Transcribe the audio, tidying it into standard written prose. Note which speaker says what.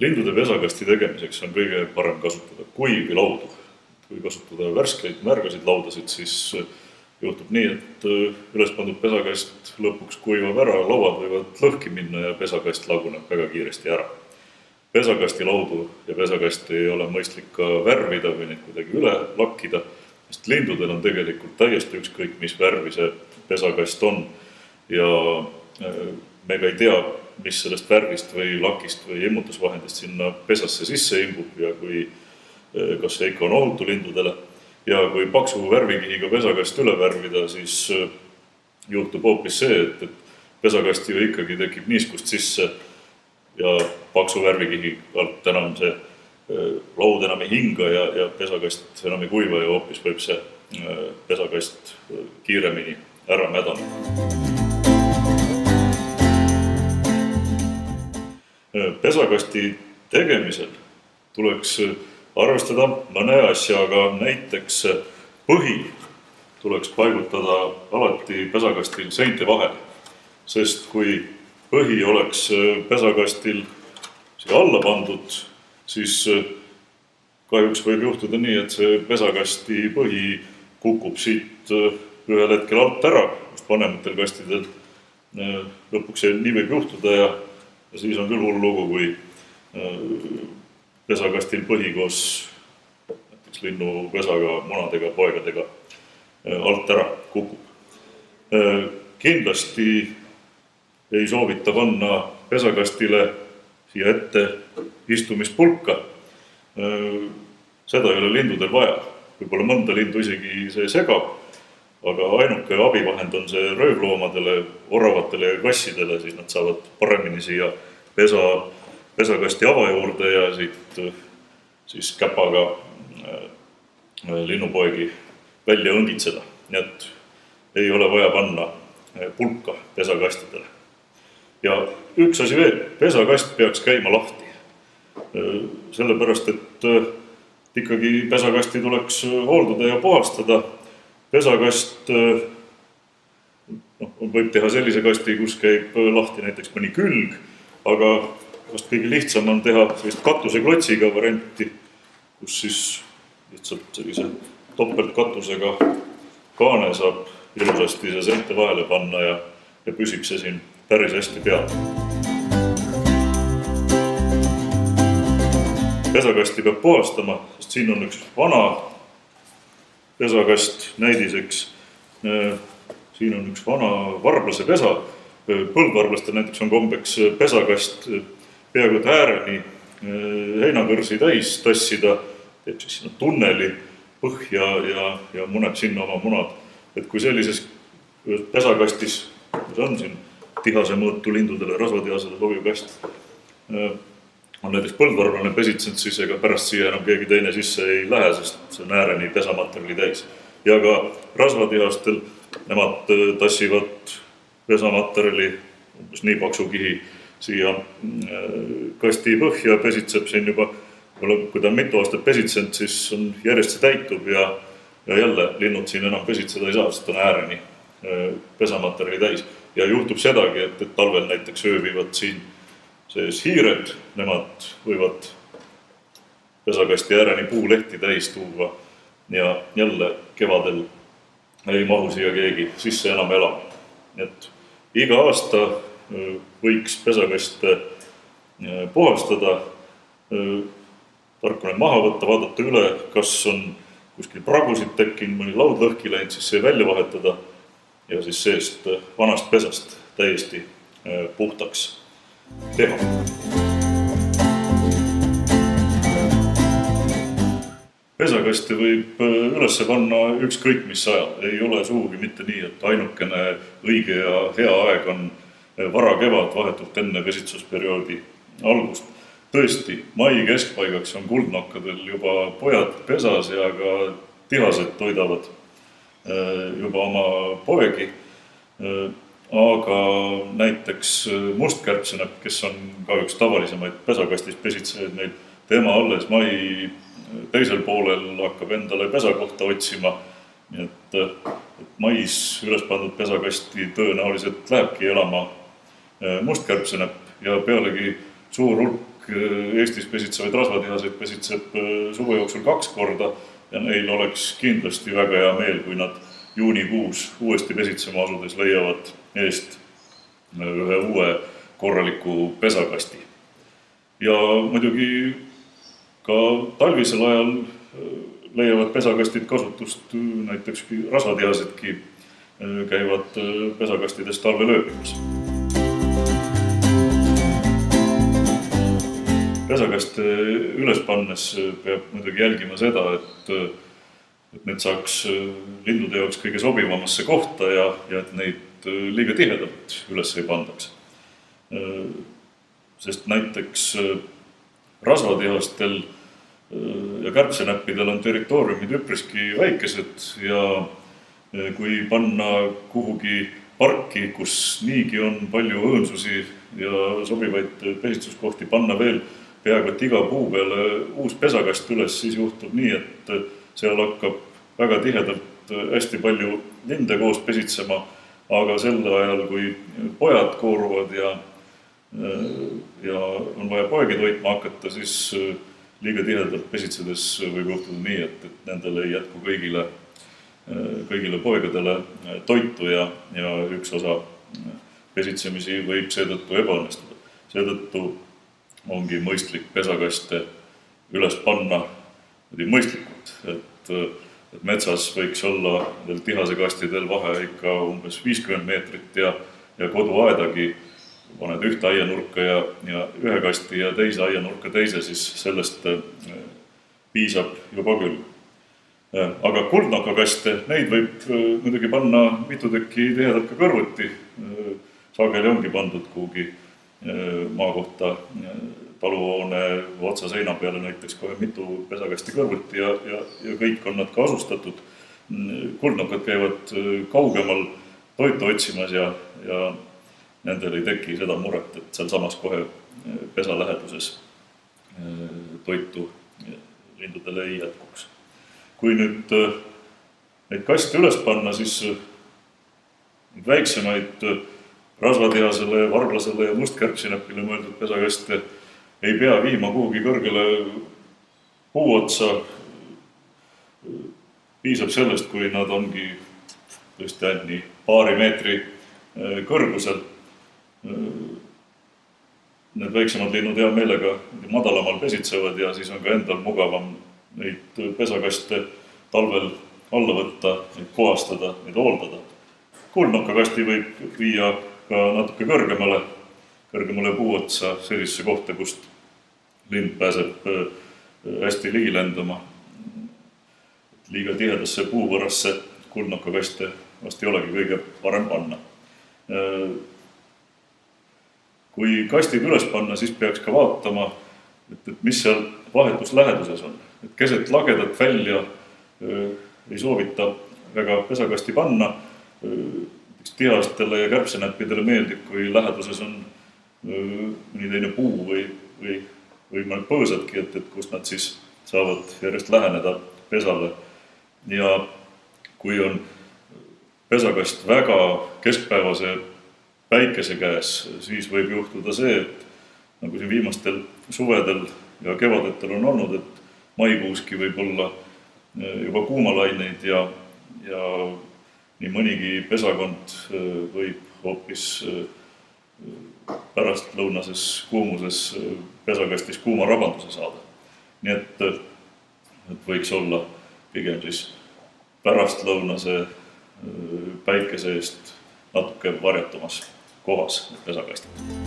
Speaker 1: Lindude pesakasti tegemiseks on kõige parem kasutada kuivi laudu. Kui kasutada värskeid märgasid laudasid, siis juhtub nii, et üles pandud pesakast lõpuks kuivab ära, lauad võivad lõhki minna ja pesakast laguneb väga kiiresti ära. Pesakasti laudu ja pesakasti ei ole mõistlik ka värvida või neid kuidagi üle lakkida, sest lindudel on tegelikult täiesti ükskõik, mis värvi see pesakast on ja me ka ei tea, mis sellest värvist või lakist või immutusvahendist sinna pesasse sisse imbub ja kas see ikka on ohutu lindudele. Ja kui paksu värvikihiga pesakast üle värvida, siis juhtub hoopis see, et pesakasti ju ikkagi tekib niiskust sisse ja paksu värvikihi alt enam see laud enam ei hinga ja pesakast enam ei kuiva ja hoopis võib see pesakast kiiremini ära mädana. Pesakasti tegemisel tuleks arvestada mõne asjaga, näiteks põhi tuleks paigutada alati pesakastil seinte vahel, sest kui põhi oleks pesakastil alla pandud, siis kahjuks võib juhtuda nii, et see pesakasti põhi kukub siit ühel hetkel alt ära, just vanematel kastidel lõpuks nii võib juhtuda ja siis on küll hull lugu, kui pesakastil põhi koos näiteks linnupesaga, munadega, poegadega alt ära kukub. Kindlasti ei soovita panna pesakastile siia ette istumispulka. Seda ei ole lindudel vaja. Võib-olla mõnda lindu isegi see segab, aga ainuke abivahend on see röövloomadele, oravatele ja kassidele, siis nad saavad paremini siia pesakasti ava juurde ja siit siis käpaga linnupoegi välja õngitseda. Nii et ei ole vaja panna pulka pesakastidele. Ja üks asi veel, pesakast peaks käima lahti. Sellepärast, et ikkagi pesakasti tuleks hooldada ja puhastada. Pesakast võib teha sellise kasti, kus käib lahti näiteks mõni külg, aga vast kõige lihtsam on teha sellist katuseklotsiga varianti, kus siis lihtsalt sellise topeltkatusega kaane saab ilusasti see seinte vahele panna ja püsib see siin päris hästi peal. Pesakasti peab puhastama, sest siin on üks vana pesakast näidiseks. Siin on üks vana varblase pesa. Põldvarblastel näiteks on kombeks pesakast peaaegu ääreni heinakõrsi täis tassida, teeb siis sinna tunneli põhja ja muneb sinna oma munad. Et kui sellises pesakastis, mis on siin tihase mõõtu lindudele, rasvatihasele sobiv kast, on näiteks põldvarblane pesitsenud, siis ega pärast siia enam keegi teine sisse ei lähe, sest see on ääreni pesamaterjali täis. Ja ka rasvatihastel nemad tassivad pesamaterjali umbes nii paksu kihi siia kasti põhja, pesitseb siin juba, kui ta on mitu aastat pesitsenud, siis on järjest see täitub ja jälle linnud siin enam pesitseda ei saa, sest on ääreni pesamaterjali täis. Ja juhtub sedagi, et talvel näiteks öövivad siin sees hiired, nemad võivad pesakasti ääreni puulehti täis tuua ja jälle kevadel ei mahu siia keegi sisse enam elama. Et iga aasta võiks pesakaste puhastada, tark on maha võtta, vaadata üle, kas on kuskil pragusid tekkinud, mõni laud lõhki läinud, siis see välja vahetada ja siis seest vanast pesast täiesti puhtaks teha. Pesakaste võib üles panna ükskõik mis ajal. Ei ole sugugi mitte nii, et ainukene õige ja hea aeg on varakevad vahetult enne pesitsusperioodi algust. Tõesti, mai keskpaigaks on kuldnokkadel juba pojad pesas ja ka tihased toidavad juba oma poegi. Aga näiteks mustkärbsenepp, kes on ka üks tavalisemaid pesakastis pesitsejaid meil, tema alles mai teisel poolel hakkab endale pesakohta otsima. Nii et mais üles pandud pesakasti tõenäoliselt lähebki elama mustkärbsenepp ja pealegi suur hulk Eestis pesitsevaid rasvatihaseid pesitseb suve jooksul 2 korda ja neil oleks kindlasti väga hea meel, kui nad juunikuus uuesti pesitsema asudes leiavad eest ühe uue korraliku pesakasti. Ja muidugi ka talvisel ajal leiavad pesakastid kasutust, näiteks rasvatihasedki käivad pesakastides talvel ööbimas. Pesakaste üles pannes peab muidugi jälgima seda, et need saaks lindude jaoks kõige sobivamasse kohta ja et neid liiga tihedalt üles ei pandaks. Sest näiteks rasvatihastel ja kärbsenäppidel on territooriumid üpriski väikesed ja kui panna kuhugi parki, kus niigi on palju õõnsusi ja sobivaid pesitsuskohti, panna veel peaaegu et iga puu peale uus pesakast üles, siis juhtub nii, et seal hakkab väga tihedalt hästi palju linde koos pesitsema, aga sel ajal, kui pojad kooruvad ja on vaja poegi toitma hakata, siis liiga tihedalt pesitsedes võib juhtuda nii, et nendele ei jätku kõigile poegadele toitu ja üks osa pesitsemisi võib seetõttu ebaõnnestuda. Seetõttu ongi mõistlik pesakaste üles panna mõistlikult, et metsas võiks olla tihasekastidel vahe ikka umbes 50 meetrit ja koduaedagi paned ühte aianurka ja ühe kasti ja teise aianurka teise, siis sellest piisab juba küll. Aga kuldnokakaste, neid võib muidugi panna mitu tükki tihedalt ka kõrvuti, sageli ongi pandud kuhugi maakohta taluhoone otsa seina peale näiteks kohe mitu pesakasti kõrvuti ja kõik on nad ka asustatud. Kuldnokad käivad kaugemal toitu otsimas ja nendel ei teki seda muret, et seal samas kohe pesa läheduses toitu lindudele ei jätkuks. Kui nüüd neid kaste üles panna, siis väiksemaid rasvatihasele, varblasele ja mustkärbsinäpile mõeldud pesakaste ei pea viima kuhugi kõrgele puu otsa. Piisab sellest, kui nad ongi tõesti ainult nii paari meetri kõrgusel. Need väiksemad linnud hea meelega madalamal pesitsevad ja siis on ka endal mugavam neid pesakaste talvel alla võtta, neid puhastada, neid hooldada. Kuldnokakasti võib viia ka natuke kõrgemale puu otsa sellisesse kohta, kust lind pääseb hästi ligi lendama. Liiga tihedasse puuvõrasse kuldnokakaste vast ei olegi kõige parem panna. Kui kastid üles panna, siis peaks ka vaatama, et mis seal vahetus läheduses on. Et keset lagedat välja ei soovita väga pesakasti panna. Tihastele ja kärbsenäppidele meeldib, kui läheduses on mõni teine puu või mõned põõsadki, et kust nad siis saavad järjest läheneda pesale. Ja kui on pesakast väga keskpäevase päikese käes, siis võib juhtuda see, et nagu siin viimastel suvedel ja kevadetel on olnud, et maikuuski võib olla juba kuumalaineid ja nii mõnigi pesakond võib hoopis pärastlõunases kuumuses pesakastis kuuma rabanduse saada. Nii et võiks olla pigem siis pärastlõunase päikese eest natuke varjatumas kohas pesakastid.